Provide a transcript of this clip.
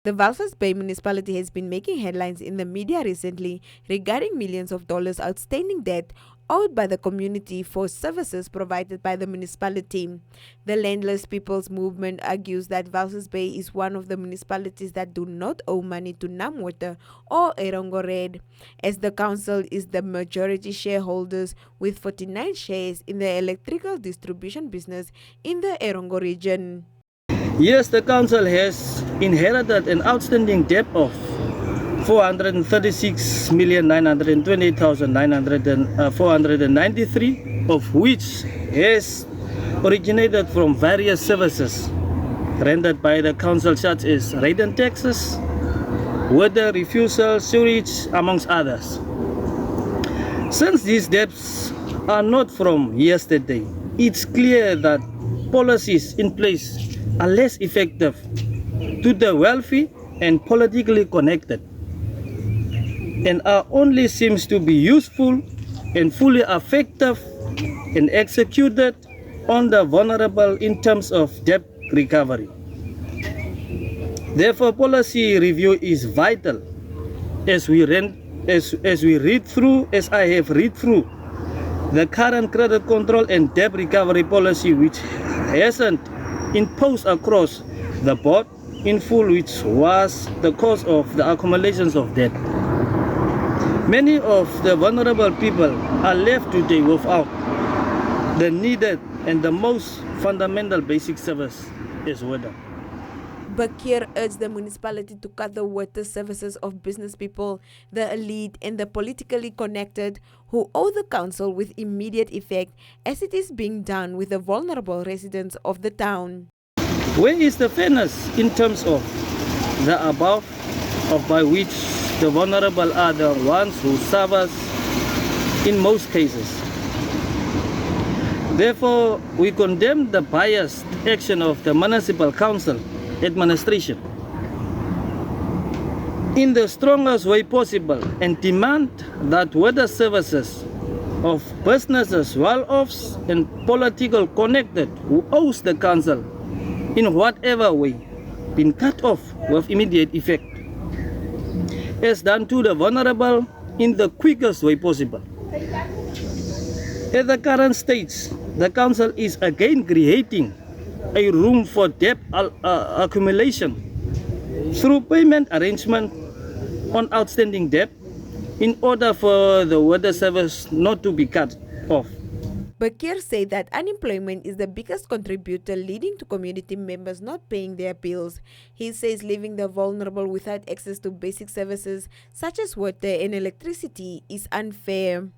The Walvis Bay municipality has been making headlines in the media recently regarding millions of dollars outstanding debt owed by the community for services provided by the municipality. The Landless People's Movement argues that Walvis Bay is one of the municipalities that do not owe money to NamWater or Erongo Red, as the council is the majority shareholders with 49 shares in the electrical distribution business in the Erongo region. Yes, the council has inherited an outstanding debt of 436,928,493, of which has originated from various services rendered by the council, such as rate and taxes, water refusal, sewage, amongst others. Since these debts are not from yesterday, it's clear that policies in place are less effective to the wealthy and politically connected, and are only seems to be useful and fully effective and executed on the vulnerable in terms of debt recovery. Therefore, policy review is vital as I have read through the current credit control and debt recovery policy, which hasn't imposed across the board in full, which was the cause of the accumulations of debt. Many of the vulnerable people are left today without the needed and the most fundamental basic service is water. Bakir urged the municipality to cut the water services of business people, the elite, and the politically connected who owe the council with immediate effect, as it is being done with the vulnerable residents of the town. Where is the fairness in terms of the above, of by which the vulnerable are the ones who suffer in most cases? Therefore, we condemn the biased action of the municipal council administration in the strongest way possible, and demand that water services of businesses, well-offs, and political connected who owes the council in whatever way been cut off with immediate effect, as done to the vulnerable in the quickest way possible. At the current stage, the council is again creating a room for debt accumulation through payment arrangement on outstanding debt in order for the water service not to be cut off. Bakir said that unemployment is the biggest contributor leading to community members not paying their bills. He says leaving the vulnerable without access to basic services such as water and electricity is unfair.